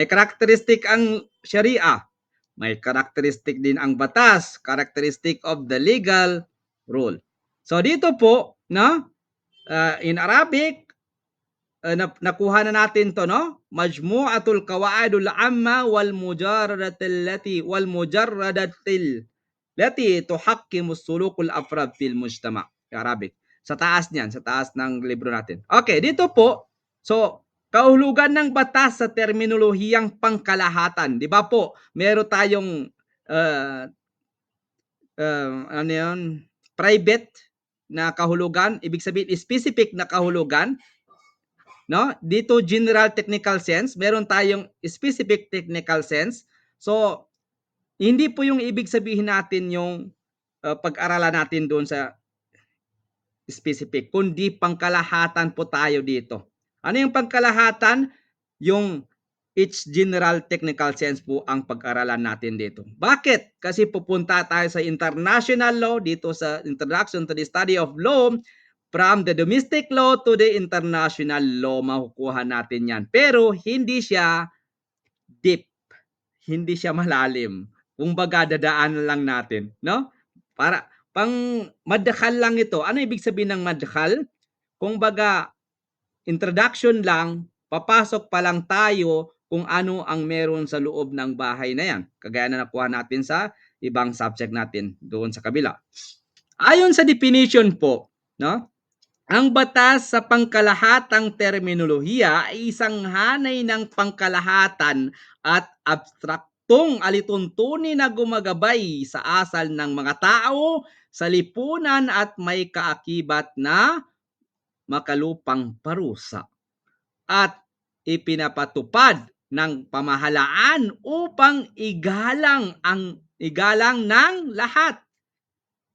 May karakteristik ang Sharia. May karakteristik din ang batas, characteristic of the legal rule. So dito po, no, in Arabic, nakuha na natin to, no? Majmu'atul qawaidul amma wal mujarradatil lati tuhakkimu sulukul afrad fil mujtama. Arabic. Sa taas niyan, sa taas ng libro natin. Okay, dito po. So, kahulugan ng batas sa terminolohiyang pangkalahatan. Di ba po? Meron tayong ano yun? Private na kahulugan. Ibig sabihin, specific na kahulugan. No? Dito general technical sense, meron tayong specific technical sense. So, hindi po yung ibig sabihin natin yung pag-aralan natin doon sa specific, kundi pangkalahatan po tayo dito. Ano yung pangkalahatan? Yung its general technical sense po ang pag-aralan natin dito. Bakit? Kasi pupunta tayo sa international law, dito sa Introduction to the Study of Law, from the domestic law to the international law, makukuha natin yan. Pero hindi siya deep, hindi siya malalim. Kumbaga dadaan lang natin, no? Para pang madkhal lang ito. Ano ibig sabihin ng madkhal? Kumbaga introduction lang, papasok pa lang tayo kung ano ang meron sa loob ng bahay na yan. Kagaya na nakuha natin sa ibang subject natin doon sa kabila. Ayon sa definition po, no? Ang batas sa pangkalahatang terminolohiya ay isang hanay ng pangkalahatan at abstraktong alituntunin na gumagabay sa asal ng mga tao, sa lipunan at may kaakibat na makalupang parusa at ipinapatupad ng pamahalaan upang igalang ng lahat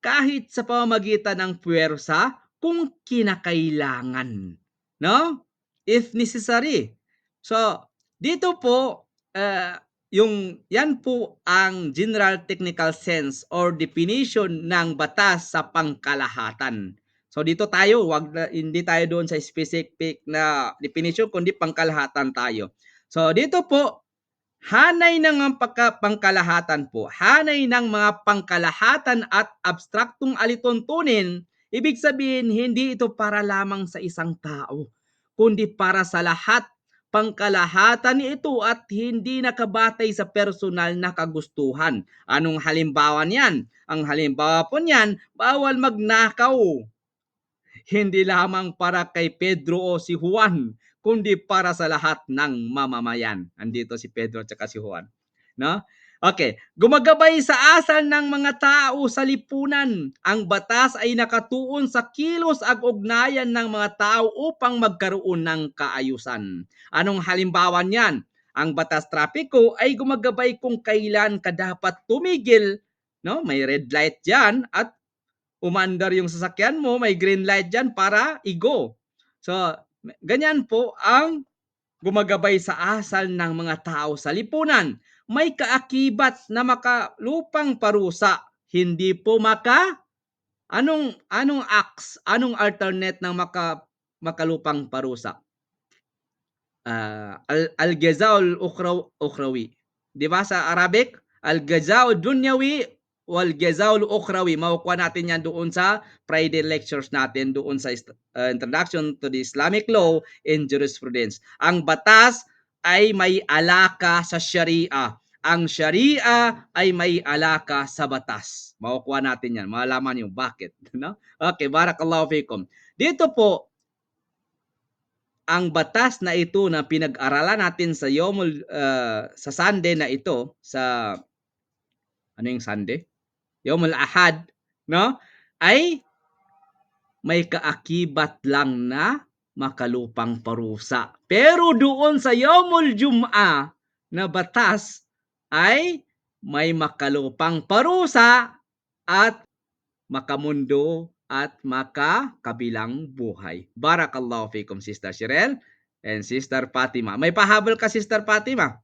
kahit sa pamamagitan ng puwersa kung kinakailangan, no? If necessary. So, dito po yung yan po ang general technical sense or definition ng batas sa pangkalahatan. So dito tayo, hindi tayo doon sa specific na definition kundi pangkalahatan tayo. So dito po, hanay ng pangkalahatan po, hanay ng mga pangkalahatan at abstraktong alituntunin, ibig sabihin hindi ito para lamang sa isang tao, kundi para sa lahat. Pangkalahatan ito at hindi nakabatay sa personal na kagustuhan. Anong halimbawa niyan? Ang halimbawa po niyan, bawal magnakaw. Hindi lamang para kay Pedro o si Juan, kundi para sa lahat ng mamamayan. Andito si Pedro at si Juan. No? Okay, gumagabay sa asal ng mga tao sa lipunan. Ang batas ay nakatuon sa kilos at ugnayan ng mga tao upang magkaroon ng kaayusan. Anong halimbawa niyan? Ang batas trapiko ay gumagabay kung kailan ka dapat tumigil, no? May red light diyan at umandar yung sasakyan mo, may green light diyan para i-go. So, ganyan po ang gumagabay sa asal ng mga tao sa lipunan. May kaakibat na makalupang parusa, hindi po anong acts, anong alternate ng makalupang parusa? Al-jazaa'ul ukhrawi. 'Di ba sa Arabic? Al-jazaa'ud dunyawi wal jazaa'ul ukhrawi. Makukuha natin 'yan doon sa Friday lectures natin doon sa Introduction to the Islamic Law and Jurisprudence. Ang batas ay may alaka sa Sharia. Ang Sharia ay may alaka sa batas. Makukuha natin 'yan. Malalaman niyo bakit, no? Okay, barakallahu fikum. Dito po ang batas na ito na pinag-aralan natin sa sa Sunday na ito, sa ano yung Sunday? Yomul Ahad, no? Ay may kaakibat lang na makalupang parusa. Pero doon sa Yomul Jum'ah na batas ay may makalupang parusa at makamundo at makakabilang buhay. Barakallahu fikum, Sister Shirel and Sister Fatima. May pahabol ka, Sister Fatima?